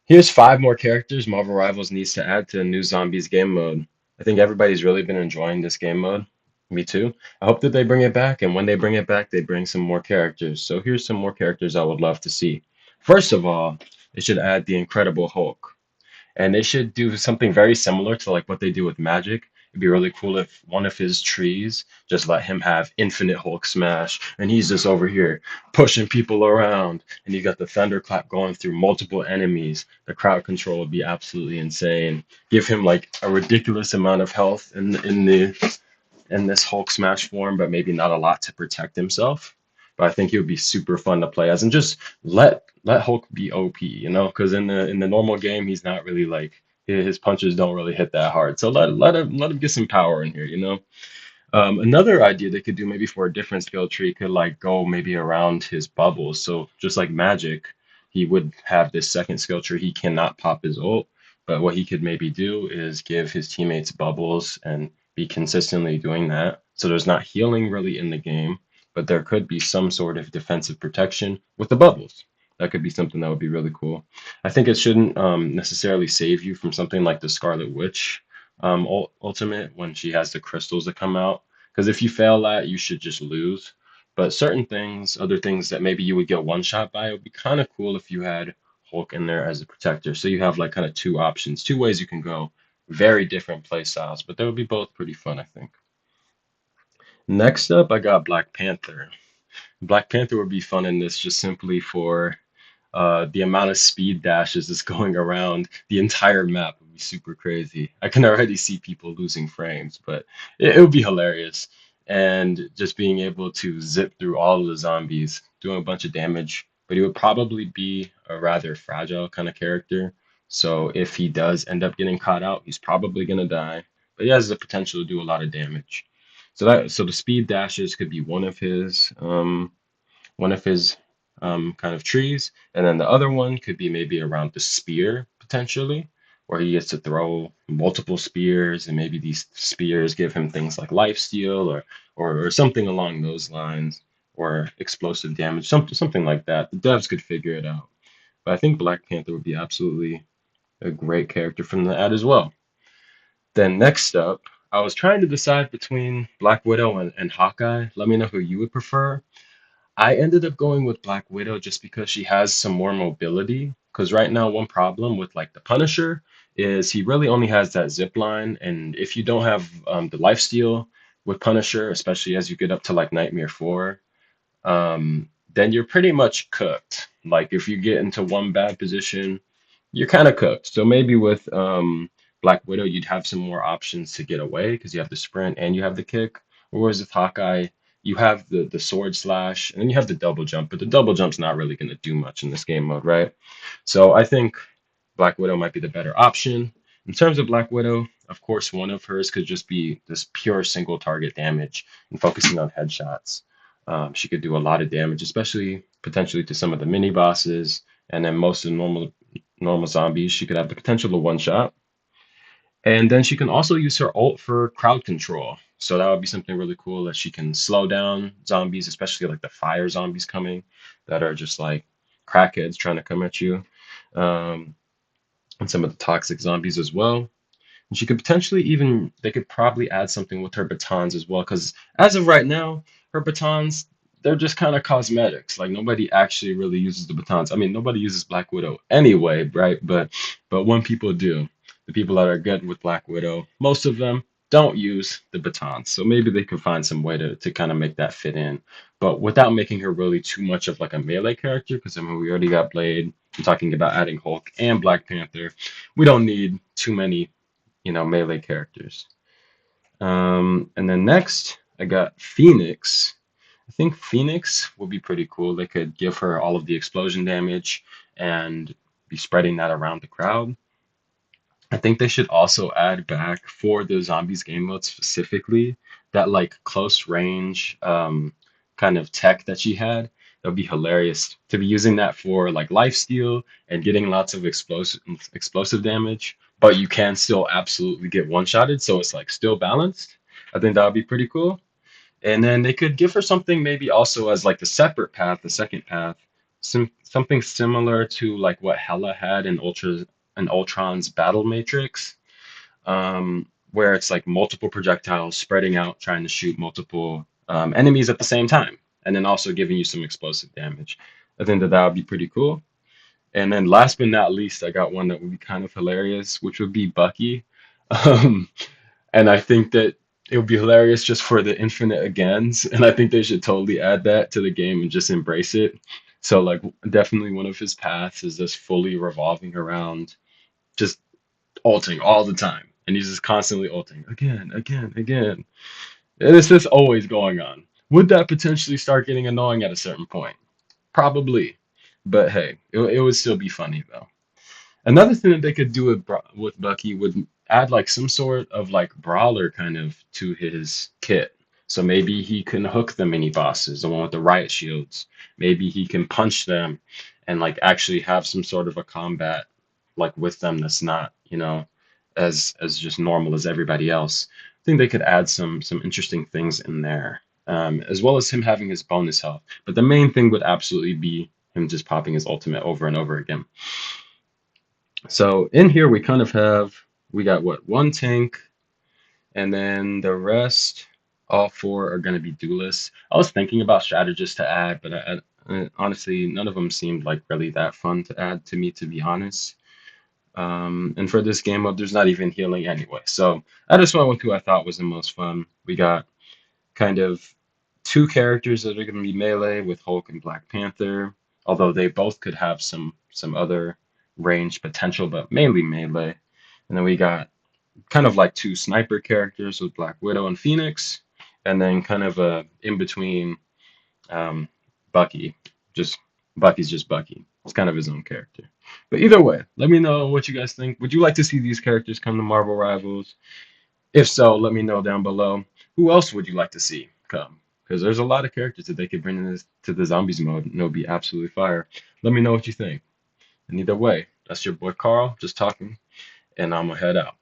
Here's five more characters Marvel Rivals needs to add to the new Zombies game mode. I think everybody's really been enjoying this game mode. Me too. I hope that they bring it back, and when they bring it back, they bring some more characters. So here's some more characters I would love to see. First of all, they should add the Incredible Hulk. And they should do something very similar to like what they do with Magic. It'd be really cool if one of his trees just let him have infinite Hulk smash, and he's just over here pushing people around, and you got the thunderclap going through multiple enemies. The crowd control would be absolutely insane. Give him like a ridiculous amount of health in this Hulk smash form, but maybe not a lot to protect himself. But I think he would be super fun to play as, and just let Hulk be OP, because in the normal game he's not really like his punches don't really hit that hard. So let him get some power in here. Another idea they could do maybe for a different skill tree could like go maybe around his bubbles. So just like Magic, he would have this second skill tree. He cannot pop his ult, but what he could maybe do is give his teammates bubbles and be consistently doing that. So there's not healing really in the game, but there could be some sort of defensive protection with the bubbles. That could be something that would be really cool. I think it shouldn't necessarily save you from something like the Scarlet Witch ultimate when she has the crystals that come out. Because if you fail that, you should just lose. But certain things, other things that maybe you would get one shot by, it would be kind of cool if you had Hulk in there as a protector. So you have like kind of two options, two ways you can go. Very different play styles, but they would be both pretty fun, I think. Next up, I got Black Panther. Black Panther would be fun in this just simply for the amount of speed dashes that's going around the entire map would be super crazy. I can already see people losing frames, but it would be hilarious. And just being able to zip through all of the zombies, doing a bunch of damage, but he would probably be a rather fragile kind of character. So if he does end up getting caught out, he's probably gonna die. But he has the potential to do a lot of damage. So the speed dashes could be one of his kind of trees, and then the other one could be maybe around the spear potentially, where he gets to throw multiple spears, and maybe these spears give him things like lifesteal or something along those lines, or explosive damage, something like that. The devs could figure it out, but I think Black Panther would be absolutely a great character from the ad as well. Then next up, I was trying to decide between Black Widow and Hawkeye. Let me know who you would prefer. I ended up going with Black Widow just because she has some more mobility. Because right now, one problem with like the Punisher is he really only has that zip line, and if you don't have the lifesteal with Punisher, especially as you get up to like Nightmare 4, then you're pretty much cooked. Like if you get into one bad position, you're kind of cooked. So maybe with Black Widow, you'd have some more options to get away because you have the sprint and you have the kick. Whereas with Hawkeye, you have the sword slash and then you have the double jump, but the double jump's not really going to do much in this game mode, right? So I think Black Widow might be the better option. In terms of Black Widow, of course, one of hers could just be this pure single target damage and focusing on headshots. She could do a lot of damage, especially potentially to some of the mini bosses, and then most of the normal zombies. She could have the potential to one shot, and then she can also use her ult for crowd control. So that would be something really cool that she can slow down zombies, especially like the fire zombies coming that are just like crackheads trying to come at you, um, and some of the toxic zombies as well. And she could potentially even, they could probably add something with her batons as well, because as of right now, her batons, they're just kind of cosmetics. Like nobody actually really uses the batons. I mean, nobody uses Black Widow anyway, right? But when people do, the people that are good with Black Widow, most of them don't use the batons. So maybe they could find some way to kind of make that fit in, but without making her really too much of like a melee character, because I mean, we already got Blade. I'm talking about adding Hulk and Black Panther. We don't need too many melee characters. And then next, I got Phoenix. I think Phoenix would be pretty cool. They could give her all of the explosion damage and be spreading that around the crowd. I think they should also add back for the zombies game mode specifically that like close range kind of tech that she had. That would be hilarious to be using that for like life steal and getting lots of explosive damage, but you can still absolutely get one shotted, so it's like still balanced. I think that would be pretty cool. And then they could give her something maybe also as like the separate path, the second path, something similar to like what Hela had in Ultron's Battle Matrix, where it's like multiple projectiles spreading out, trying to shoot multiple enemies at the same time, and then also giving you some explosive damage. I think that would be pretty cool. And then last but not least, I got one that would be kind of hilarious, which would be Bucky. Um, and I think that it would be hilarious just for the infinite agains. And I think they should totally add that to the game and just embrace it. So, like, definitely one of his paths is just fully revolving around just ulting all the time. And he's just constantly ulting again, again, again. And it's just always going on. Would that potentially start getting annoying at a certain point? Probably. But hey, it would still be funny though. Another thing that they could do with Bucky would add like some sort of like brawler kind of to his kit. So maybe he can hook the mini bosses, the one with the riot shields. Maybe he can punch them and like actually have some sort of a combat like with them that's not, as just normal as everybody else. I think they could add some interesting things in there. As well as him having his bonus health. But the main thing would absolutely be him just popping his ultimate over and over again. So in here we kind of we got what, one tank, and then the rest, all four are going to be duelists. I was thinking about strategists to add, but honestly, none of them seemed like really that fun to add to me, to be honest. And for this game mode, there's not even healing anyway. So I just went with who I thought was the most fun. We got kind of two characters that are going to be melee with Hulk and Black Panther, although they both could have some other range potential, but mainly melee. And then we got kind of like two sniper characters with Black Widow and Phoenix, and then kind of a in between um, Bucky. Just Bucky's just Bucky. It's kind of his own character. But either way, let me know what you guys think. Would you like to see these characters come to Marvel Rivals? If so, let me know down below. Who else would you like to see come? Because there's a lot of characters that they could bring in this, to the zombies mode, and it'll be absolutely fire. Let me know what you think. And either way, that's your boy Carl, just talking, and I'm gonna head out.